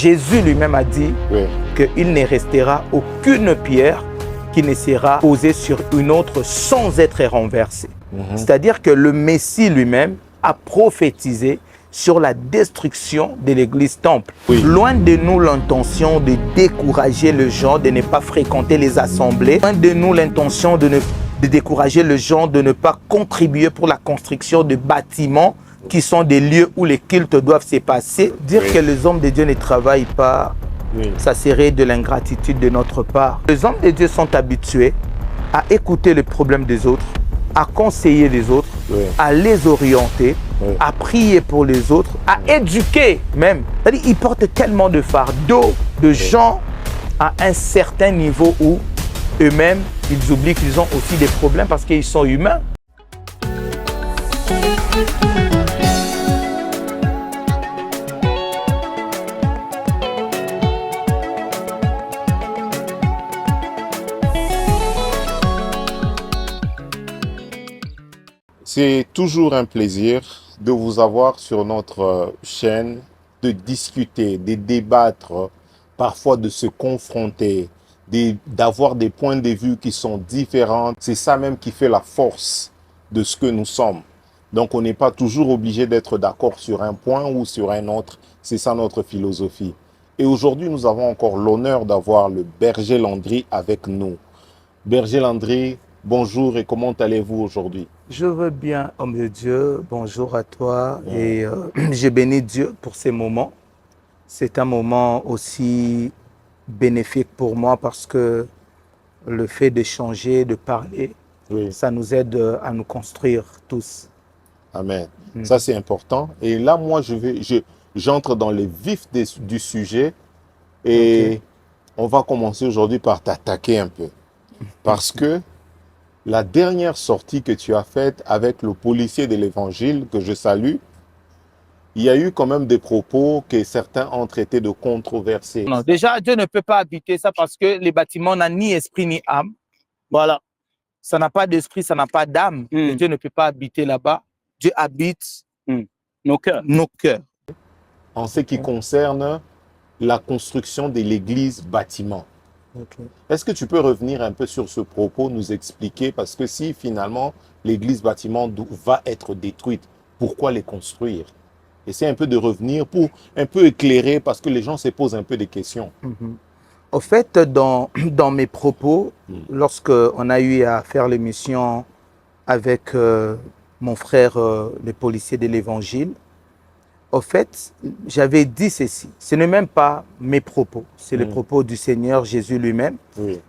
Jésus lui-même a dit qu'il ne restera aucune pierre qui ne sera posée sur une autre sans être renversée. C'est-à-dire que le Messie lui-même a prophétisé sur la destruction de l'église temple. Loin de nous l'intention de décourager les gens de ne pas fréquenter les assemblées. Loin de nous l'intention de décourager les gens de ne pas contribuer pour la construction de bâtiments qui sont des lieux où les cultes doivent se passer. Dire que les hommes de Dieu ne travaillent pas, ça serait de l'ingratitude de notre part. Les hommes de Dieu sont habitués à écouter les problèmes des autres, à conseiller les autres, à les orienter, à prier pour les autres, à éduquer même. C'est-à-dire qu'ils portent tellement de fardeaux de gens à un certain niveau où eux-mêmes, ils oublient qu'ils ont aussi des problèmes parce qu'ils sont humains. C'est toujours un plaisir de vous avoir sur notre chaîne, de discuter, de débattre, parfois de se confronter, d'avoir des points de vue qui sont différents. C'est ça même qui fait la force de ce que nous sommes. Donc on n'est pas toujours obligé d'être d'accord sur un point ou sur un autre. C'est ça notre philosophie. Et aujourd'hui, nous avons encore l'honneur d'avoir le Berger Landry avec nous. Berger Landry, bonjour et comment allez-vous aujourd'hui? Je veux bien, homme de Dieu. Bonjour à toi. Et je bénis Dieu pour ces moments. C'est un moment aussi bénéfique pour moi parce que le fait d'échanger, de parler, ça nous aide à nous construire tous. Amen. Ça, c'est important. Et là, moi, j'entre dans le vif du sujet et on va commencer aujourd'hui par t'attaquer un peu. Parce que la dernière sortie que tu as faite avec le policier de l'Évangile, que je salue, il y a eu quand même des propos que certains ont traités de controversés. Non, déjà, Dieu ne peut pas habiter ça parce que les bâtiments n'ont ni esprit ni âme. Voilà. Ça n'a pas d'esprit, ça n'a pas d'âme. Dieu ne peut pas habiter là-bas. Dieu habite nos cœurs. Nos cœurs. En ce qui concerne la construction de l'église bâtiment. Est-ce que tu peux revenir un peu sur ce propos, nous expliquer, parce que si finalement l'église bâtiment va être détruite, pourquoi les construire? Essaie un peu de revenir pour un peu éclairer, parce que les gens se posent un peu des questions. Au fait, dans mes propos, lorsqu'on a eu à faire l'émission avec mon frère, le policier de l'Évangile, au fait, j'avais dit ceci. Ce n'est même pas mes propos, c'est les propos du Seigneur Jésus lui-même.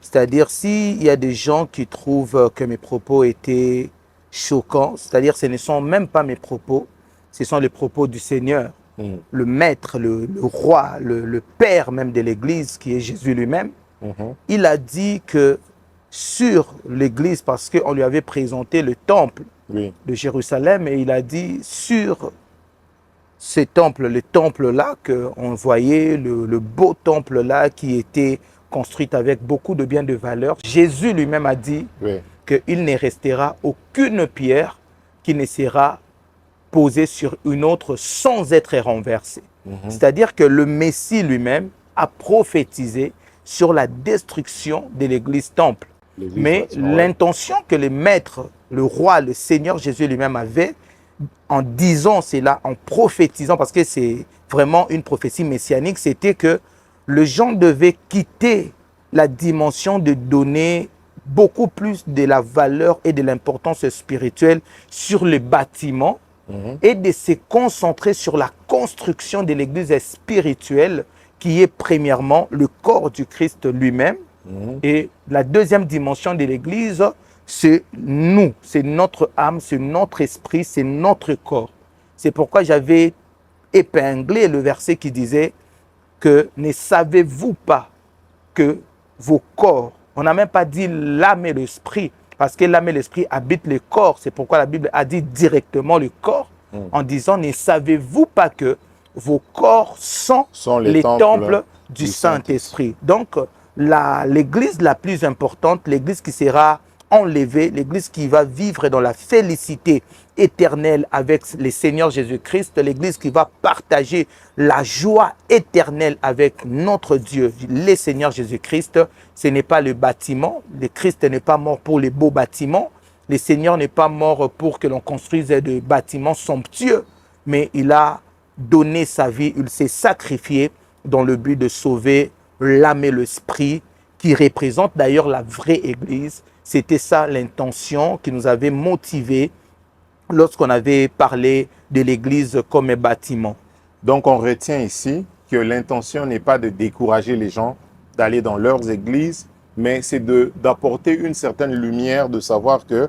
C'est-à-dire, s'il y a des gens qui trouvent que mes propos étaient choquants, c'est-à-dire ce ne sont même pas mes propos, ce sont les propos du Seigneur, le Maître, le Roi, le Père même de l'Église, qui est Jésus lui-même. Il a dit que sur l'Église, parce qu'on lui avait présenté le temple de Jérusalem, et il a dit sur ce temple, le temple-là, qu'on voyait, le beau temple-là qui était construit avec beaucoup de biens de valeur. Jésus lui-même a dit qu'il ne restera aucune pierre qui ne sera posée sur une autre sans être renversée. C'est-à-dire que le Messie lui-même a prophétisé sur la destruction de l'église temple. Mais l'intention que le Maître, le Roi, le Seigneur Jésus lui-même avait, en disant cela, en prophétisant, parce que c'est vraiment une prophétie messianique, c'était que les gens devaient quitter la dimension de donner beaucoup plus de la valeur et de l'importance spirituelle sur les bâtiments et de se concentrer sur la construction de l'église spirituelle qui est premièrement le corps du Christ lui-même. Et la deuxième dimension de l'église, c'est nous, c'est notre âme, c'est notre esprit, c'est notre corps. C'est pourquoi j'avais épinglé le verset qui disait que ne savez-vous pas que vos corps, on n'a même pas dit l'âme et l'esprit, parce que l'âme et l'esprit habitent le corps. C'est pourquoi la Bible a dit directement le corps, en disant ne savez-vous pas que vos corps sont les temples du Saint-Esprit. Donc, l'église la plus importante, l'église qui sera enlever, l'Église qui va vivre dans la félicité éternelle avec le Seigneur Jésus-Christ, l'Église qui va partager la joie éternelle avec notre Dieu, le Seigneur Jésus-Christ. Ce n'est pas le bâtiment, le Christ n'est pas mort pour les beaux bâtiments, le Seigneur n'est pas mort pour que l'on construise des bâtiments somptueux, mais il a donné sa vie, il s'est sacrifié dans le but de sauver l'âme et l'esprit, qui représente d'ailleurs la vraie Église. C'était ça l'intention qui nous avait motivés lorsqu'on avait parlé de l'Église comme un bâtiment. Donc, on retient ici que l'intention n'est pas de décourager les gens d'aller dans leurs églises, mais c'est d'apporter une certaine lumière, de savoir que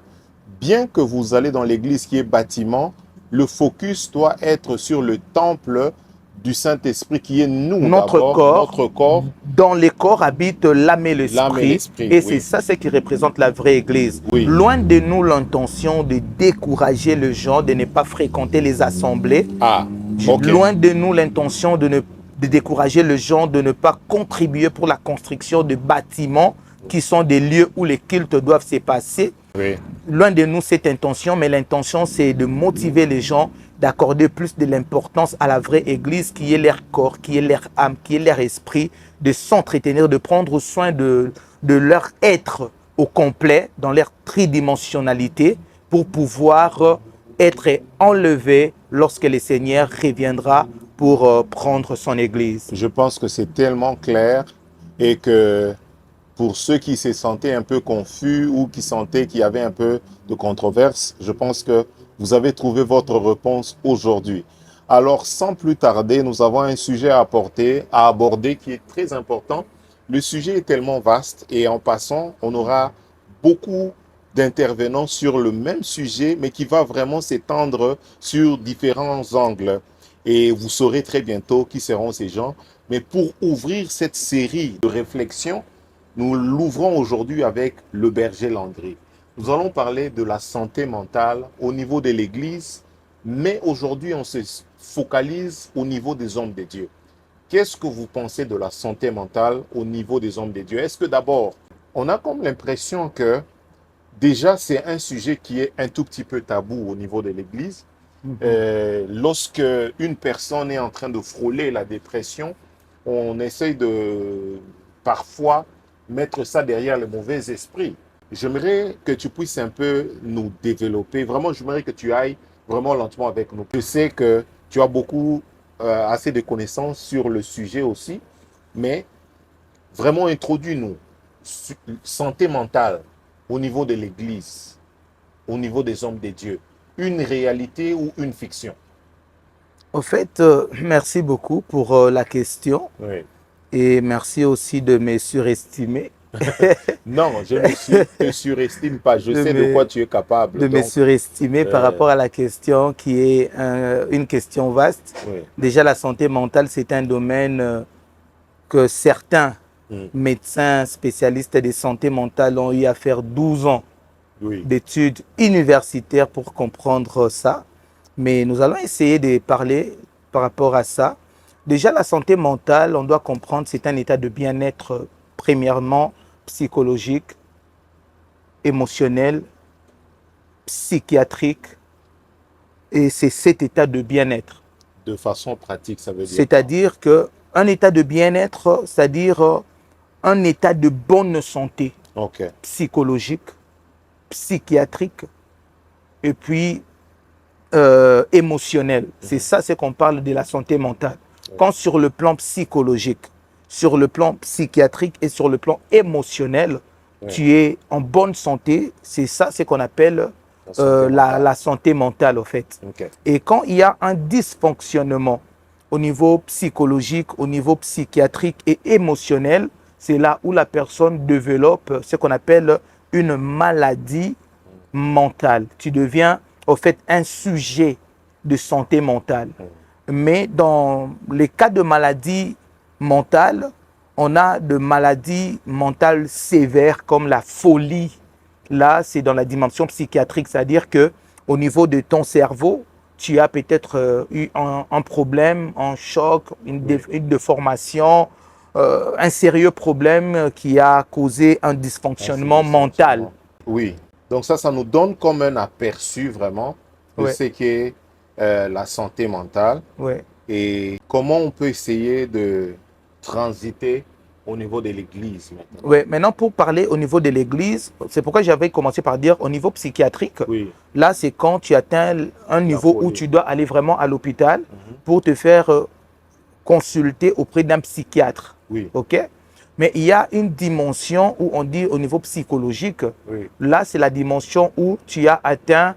bien que vous allez dans l'église qui est bâtiment, le focus doit être sur le temple du Saint-Esprit qui est nous, notre corps. Dans les corps habite l'âme et l'esprit. Et c'est oui. ça ce qui représente la vraie Église. Oui. Loin de nous l'intention de décourager les gens, de ne pas fréquenter les assemblées. Okay. Loin de nous l'intention de décourager les gens, de ne pas contribuer pour la construction de bâtiments qui sont des lieux où les cultes doivent se passer. Oui. Loin de nous cette intention, mais l'intention c'est de motiver les gens, d'accorder plus de l'importance à la vraie Église qui est leur corps, qui est leur âme, qui est leur esprit, de s'entretenir, de prendre soin de leur être au complet dans leur tridimensionnalité pour pouvoir être enlevé lorsque le Seigneur reviendra pour prendre son Église. Je pense que c'est tellement clair et que pour ceux qui se sentaient un peu confus ou qui sentaient qu'il y avait un peu de controverse, je pense que vous avez trouvé votre réponse aujourd'hui. Alors, sans plus tarder, nous avons un sujet à aborder qui est très important. Le sujet est tellement vaste et en passant, on aura beaucoup d'intervenants sur le même sujet, mais qui va vraiment s'étendre sur différents angles. Et vous saurez très bientôt qui seront ces gens. Mais pour ouvrir cette série de réflexions, nous l'ouvrons aujourd'hui avec le berger Landry. Nous allons parler de la santé mentale au niveau de l'Église, mais aujourd'hui, on se focalise au niveau des hommes de Dieu. Qu'est-ce que vous pensez de la santé mentale au niveau des hommes de Dieu? Est-ce que d'abord, on a comme l'impression que déjà, c'est un sujet qui est un tout petit peu tabou au niveau de l'Église. Lorsque une personne est en train de frôler la dépression, on essaye de parfois mettre ça derrière le mauvais esprit. J'aimerais que tu puisses un peu nous développer. Vraiment, j'aimerais que tu ailles vraiment lentement avec nous. Je sais que tu as assez de connaissances sur le sujet aussi, mais vraiment introduis-nous. Santé mentale au niveau de l'Église, au niveau des hommes de Dieu. Une réalité ou une fiction? Au fait, merci beaucoup pour la question. Oui. Et merci aussi de me surestimer. Non, je ne te surestime pas. Je sais de quoi tu es capable. De me surestimer par rapport à la question qui est une question vaste. Oui. Déjà, la santé mentale, c'est un domaine que certains médecins spécialistes de santé mentale ont eu à faire 12 ans d'études universitaires pour comprendre ça. Mais nous allons essayer de parler par rapport à ça. Déjà, la santé mentale, on doit comprendre, c'est un état de bien-être, premièrement, psychologique, émotionnel, psychiatrique. Et c'est cet état de bien-être. De façon pratique, ça veut dire? C'est-à-dire qu'un état de bien-être, c'est-à-dire un état de bonne santé psychologique, psychiatrique et puis émotionnel. C'est ça, c'est qu'on parle de la santé mentale. Quand sur le plan psychologique, sur le plan psychiatrique et sur le plan émotionnel, tu es en bonne santé, c'est ça, c'est qu'on appelle la santé mentale, au fait. Et quand il y a un dysfonctionnement au niveau psychologique, au niveau psychiatrique et émotionnel, c'est là où la personne développe ce qu'on appelle une maladie mentale. Tu deviens, au fait, un sujet de santé mentale. Mais dans les cas de maladie mentale, on a de maladies mentales sévères comme la folie. Là, c'est dans la dimension psychiatrique, c'est-à-dire qu'au niveau de ton cerveau, tu as peut-être eu un problème, un choc, une déformation, un sérieux problème qui a causé un dysfonctionnement mental. Oui. Donc ça nous donne comme un aperçu vraiment de Ouais, ce qu'est la santé mentale ouais. et comment on peut essayer de transiter au niveau de l'Église maintenant. Ouais. Maintenant, pour parler au niveau de l'Église, c'est pourquoi j'avais commencé par dire au niveau psychiatrique, Oui, là, c'est quand tu atteins un la niveau où folie. tu dois aller vraiment à l'hôpital Mhm. pour te faire consulter auprès d'un psychiatre. Oui, OK? Mais il y a une dimension où on dit au niveau psychologique, oui, là, c'est la dimension où tu as atteint,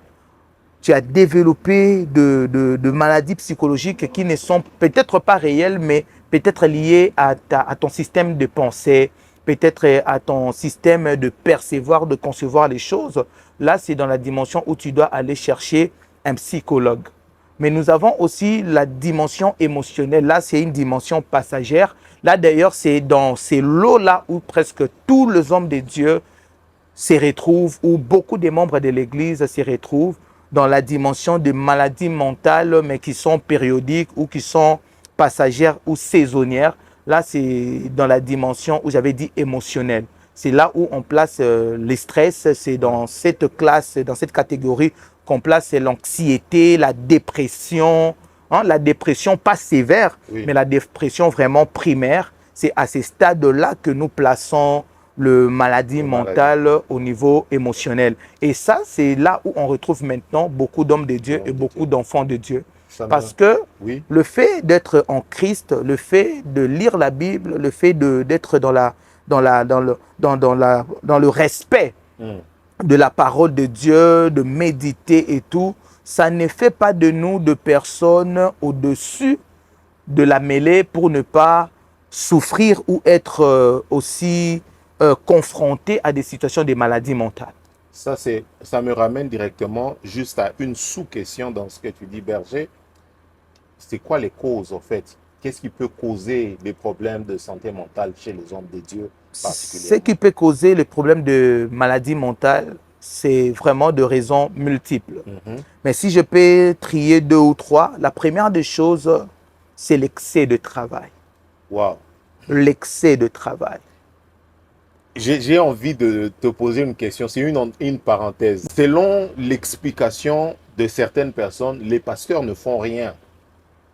tu as développé de maladies psychologiques qui ne sont peut-être pas réelles, mais peut-être liées à ton système de pensée, peut-être à ton système de percevoir, de concevoir les choses. Là, c'est dans la dimension où tu dois aller chercher un psychologue. Mais nous avons aussi la dimension émotionnelle. Là, c'est une dimension passagère. Là, d'ailleurs, c'est dans ces lots-là où presque tous les hommes de Dieu s'y retrouvent, où beaucoup des membres de l'Église s'y retrouvent, dans la dimension de maladies mentales, mais qui sont périodiques ou qui sont passagères ou saisonnières. Là, c'est dans la dimension où j'avais dit émotionnelle. C'est là où on place les stress, c'est dans cette classe, dans cette catégorie qu'on place l'anxiété, la dépression, hein, la dépression pas sévère, oui. mais la dépression vraiment primaire. C'est à ces stades-là que nous plaçons le maladie Le maladie. mentale au niveau émotionnel. Et ça, c'est là où on retrouve maintenant beaucoup d'hommes de Dieu et beaucoup d'enfants de Dieu. Parce que Oui, le fait d'être en Christ, le fait de lire la Bible, le fait d'être dans le respect de la parole de Dieu, de méditer et tout, ça ne fait pas de nous de personnes au-dessus de la mêlée pour ne pas souffrir ou être aussi confronté à des situations de maladies mentales. ça me ramène directement juste à une sous-question dans ce que tu dis, Berger. C'est quoi les causes, en fait? Qu'est-ce qui peut causer des problèmes de santé mentale chez les hommes de Dieu Ce particulièrement? qui peut causer les problèmes de maladies mentales, c'est vraiment de raisons multiples. Mhm. Mais si je peux trier deux ou trois, la première des choses, c'est l'excès de travail. Wow. L'excès de travail. J'ai envie de te poser une question, c'est une parenthèse. Selon l'explication de certaines personnes, les pasteurs ne font rien.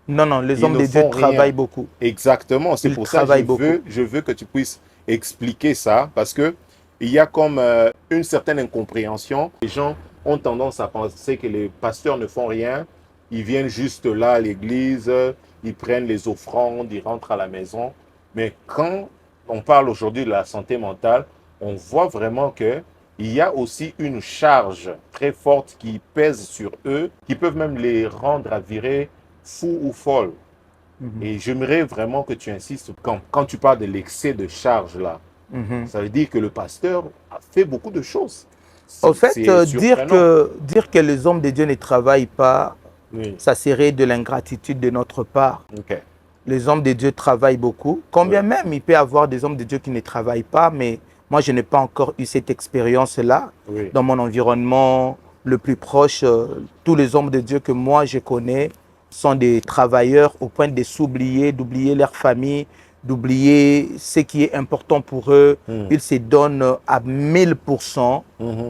Non, non, les Ils hommes ne de Dieu font travaillent rien. beaucoup. Exactement. C'est Ils pour ça que travaillent beaucoup. je veux que tu puisses expliquer ça parce que il y a comme une certaine incompréhension. Les gens ont tendance à penser que les pasteurs ne font rien. Ils viennent juste là à l'église, ils prennent les offrandes, ils rentrent à la maison. Mais quand on parle aujourd'hui de la santé mentale, on voit vraiment que il y a aussi une charge très forte qui pèse sur eux, qui peuvent même les rendre à virer fou ou folle. Et j'aimerais vraiment que tu insistes quand tu parles de l'excès de charge là. Ça veut dire que le pasteur a fait beaucoup de choses. Au fait, C'est surprenant. dire que les hommes de Dieu ne travaillent pas, Oui, ça serait de l'ingratitude de notre part. ok. Les hommes de Dieu travaillent beaucoup. Combien Oui, même il peut y avoir des hommes de Dieu qui ne travaillent pas, mais moi, je n'ai pas encore eu cette expérience-là. oui. Dans mon environnement le plus proche, tous les hommes de Dieu que moi, je connais sont des travailleurs au point de s'oublier, d'oublier leur famille, d'oublier ce qui est important pour eux. Ils se donnent à 1000%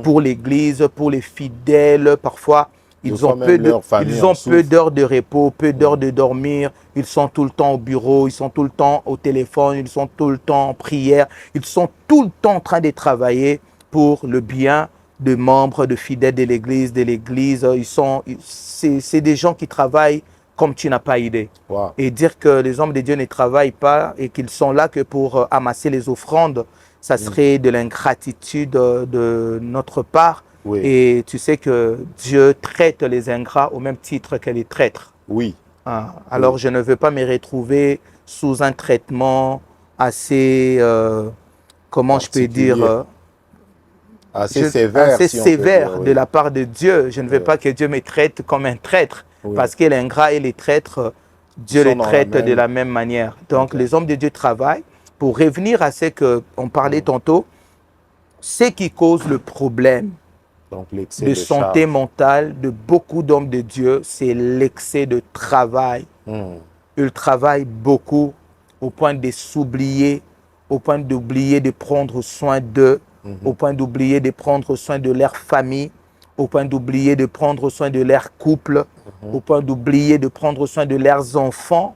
pour l'Église, pour les fidèles. Parfois, Des fois même leur famille ils en ont peu souffre. d'heures de repos, peu d'heures de dormir. Ils sont tout le temps au bureau, ils sont tout le temps au téléphone, ils sont tout le temps en prière. Ils sont tout le temps en train de travailler pour le bien de membres, de fidèles de l'Église, c'est des gens qui travaillent comme tu n'as pas idée. Wow. Et dire que les hommes de Dieu ne travaillent pas et qu'ils sont là que pour amasser les offrandes, ça serait de l'ingratitude de notre part. Oui, Et tu sais que Dieu traite les ingrats au même titre que les traîtres. oui, Alors, oui. je ne veux pas me retrouver sous un traitement assez, comment je peux dire, Particulier. Assez sévère, assez si on peut dire. sévère de Oui, la part de Dieu. Je ne veux oui, pas que Dieu me traite comme un traître, oui. parce que l'ingrat et les traîtres, Ils Dieu sont les dans la traite de même. la même manière. Donc, Ok. les hommes de Dieu travaillent. Pour revenir à ce qu'on parlait tantôt, ce qui cause le problème Donc l'excès de de santé charge. mentale de beaucoup d'hommes de Dieu, c'est l'excès de travail. Ils travaillent beaucoup au point de s'oublier, au point d'oublier de prendre soin d'eux, au point d'oublier de prendre soin de leur famille, au point d'oublier de prendre soin de leur couple, au point d'oublier de prendre soin de leurs enfants,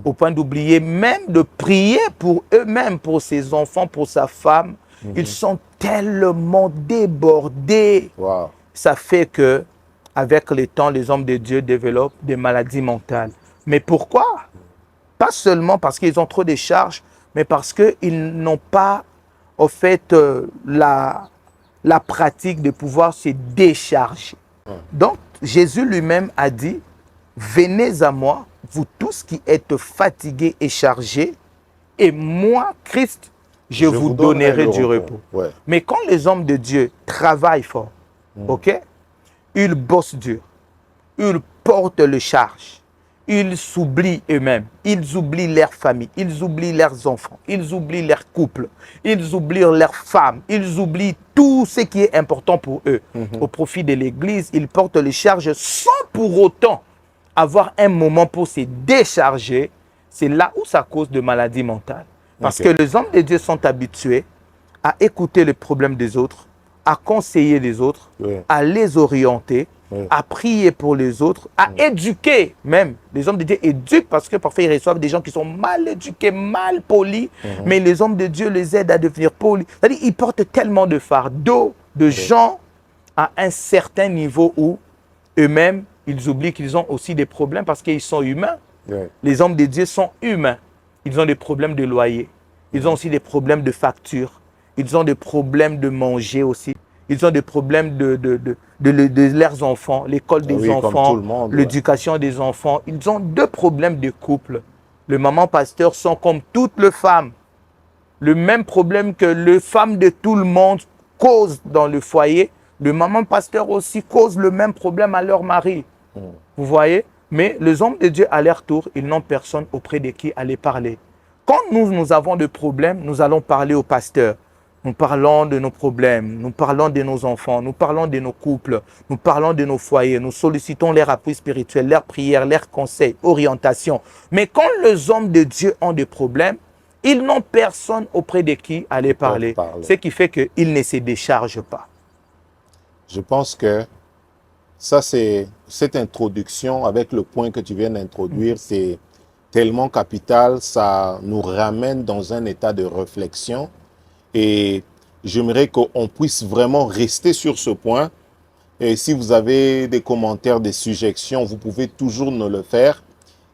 au point d'oublier même de prier pour eux-mêmes, pour ses enfants, pour sa femme. Ils sont tellement débordés. Wow. Ça fait que, avec le temps, les hommes de Dieu développent des maladies mentales. Mais pourquoi? Pas seulement parce qu'ils ont trop de charges, mais parce qu'ils n'ont pas, au fait, la pratique de pouvoir se décharger. Donc, Jésus lui-même a dit, « Venez à moi, vous tous qui êtes fatigués et chargés, et moi, Christ, je vous donnerai du repos. » Ouais. Mais quand les hommes de Dieu travaillent fort, ok, ils bossent dur, ils portent le charge, ils s'oublient eux-mêmes, ils oublient leur famille, ils oublient leurs enfants, ils oublient leur couple, ils oublient leurs femmes, ils oublient tout ce qui est important pour eux. Au profit de l'Église, ils portent le charge sans pour autant avoir un moment pour se décharger. C'est là où ça cause de maladies mentales. Parce que les hommes de Dieu sont habitués à écouter les problèmes des autres, à conseiller les autres, à les orienter, à prier pour les autres, à éduquer même. Les hommes de Dieu éduquent parce que parfois ils reçoivent des gens qui sont mal éduqués, mal polis, mais les hommes de Dieu les aident à devenir polis. C'est-à-dire qu'ils portent tellement de fardeaux, de gens à un certain niveau où eux-mêmes, ils oublient qu'ils ont aussi des problèmes parce qu'ils sont humains. Les hommes de Dieu sont humains. Ils ont des problèmes de loyer. Ils ont aussi des problèmes de facture. Ils ont des problèmes de manger aussi. Ils ont des problèmes de leurs enfants, l'école des enfants, l'éducation des enfants. Ils ont deux problèmes de couple. Les mamans pasteurs sont comme toutes les femmes. Le même problème que les femmes de tout le monde causent dans le foyer, les mamans pasteurs aussi causent le même problème à leur mari. Vous voyez? Mais les hommes de Dieu, à leur tour, ils n'ont personne auprès de qui aller parler. Quand nous avons des problèmes, nous allons parler au pasteur. Nous parlons de nos problèmes, nous parlons de nos enfants, nous parlons de nos couples, nous parlons de nos foyers, nous sollicitons leur appui spirituel, leurs prières, leurs conseils, orientations. Mais quand les hommes de Dieu ont des problèmes, ils n'ont personne auprès de qui aller parler. Ce qui fait qu'ils ne se déchargent pas. Je pense que ça, c'est cette introduction avec le point que tu viens d'introduire, c'est tellement capital, ça nous ramène dans un état de réflexion. Et j'aimerais qu'on puisse vraiment rester sur ce point. Et si vous avez des commentaires, des suggestions, vous pouvez toujours nous le faire.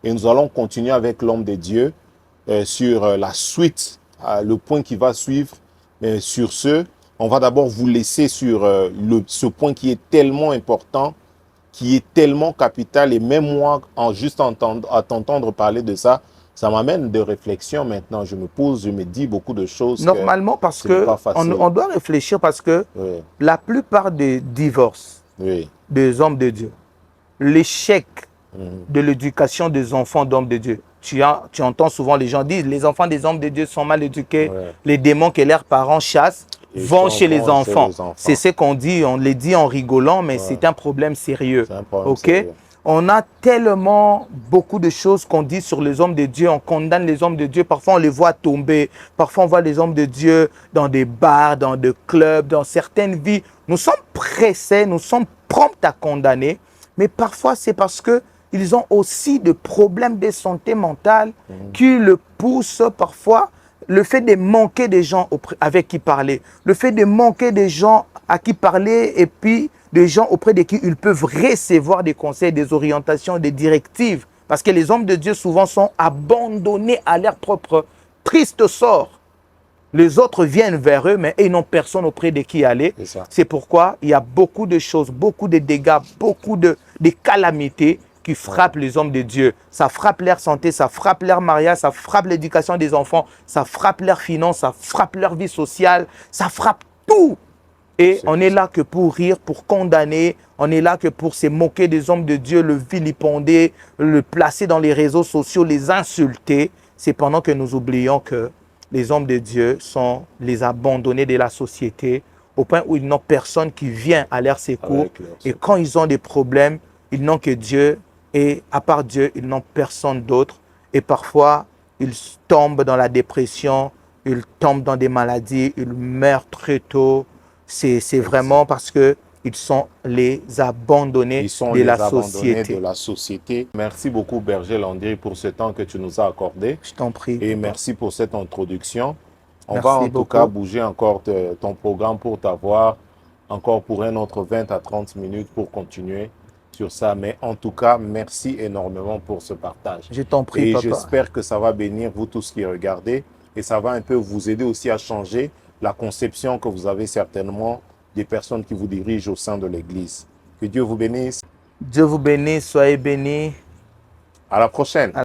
Et nous allons continuer avec l'homme de Dieu sur la suite, le point qui va suivre. Sur ce, on va d'abord vous laisser sur ce point qui est tellement important, qui est tellement capital. Et même moi, à t'entendre parler de ça, ça m'amène de réflexion maintenant. Je me pose, je me dis beaucoup de choses. Normalement, parce qu'on doit réfléchir parce que la plupart des divorces des hommes de Dieu, l'échec de l'éducation des enfants d'hommes de Dieu, tu entends souvent les gens dire les enfants des hommes de Dieu sont mal éduqués, les démons que leurs parents chassent vont chez les enfants. C'est ce qu'on dit, on les dit en rigolant, mais c'est un problème sérieux. Sérieux. On a tellement beaucoup de choses qu'on dit sur les hommes de Dieu, on condamne les hommes de Dieu, parfois on les voit tomber, parfois on voit les hommes de Dieu dans des bars, dans des clubs, dans certaines vies. Nous sommes pressés, nous sommes prompts à condamner, mais parfois c'est parce qu'ils ont aussi des problèmes de santé mentale qui le poussent parfois. Le fait de manquer des gens avec qui parler, le fait de manquer des gens à qui parler et puis des gens auprès de qui ils peuvent recevoir des conseils, des orientations, des directives. Parce que les hommes de Dieu souvent sont abandonnés à leur propre triste sort. Les autres viennent vers eux, mais ils n'ont personne auprès de qui aller. C'est pourquoi il y a beaucoup de choses, beaucoup de dégâts, beaucoup de calamités qui frappent les hommes de Dieu. Ça frappe leur santé, ça frappe leur mariage, ça frappe l'éducation des enfants, ça frappe leurs finances, ça frappe leur vie sociale, ça frappe tout. Et on est là que pour rire, pour condamner, on est là que pour se moquer des hommes de Dieu, le vilipender, le placer dans les réseaux sociaux, les insulter. C'est pendant que nous oublions que les hommes de Dieu sont les abandonnés de la société, au point où ils n'ont personne qui vient à leur secours. Et quand ils ont des problèmes, ils n'ont que Dieu. Et à part Dieu, ils n'ont personne d'autre. Et parfois, ils tombent dans la dépression, ils tombent dans des maladies, ils meurent très tôt. C'est vraiment parce que ils sont les abandonnés Ils sont de les la abandonnés société. de la société. Merci beaucoup, Berger Landry, pour ce temps que tu nous as accordé. Je t'en prie. Et papa. merci pour cette introduction. On Merci va en tout cas beaucoup. bouger encore ton programme pour t'avoir encore pour un autre 20 à 30 minutes pour continuer sur ça. Mais en tout cas, merci énormément pour ce partage. Je t'en prie, Et papa. j'espère que ça va bénir vous tous qui regardez et ça va un peu vous aider aussi à changer la conception que vous avez certainement des personnes qui vous dirigent au sein de l'Église. Que Dieu vous bénisse. Dieu vous bénisse, soyez bénis. À la prochaine.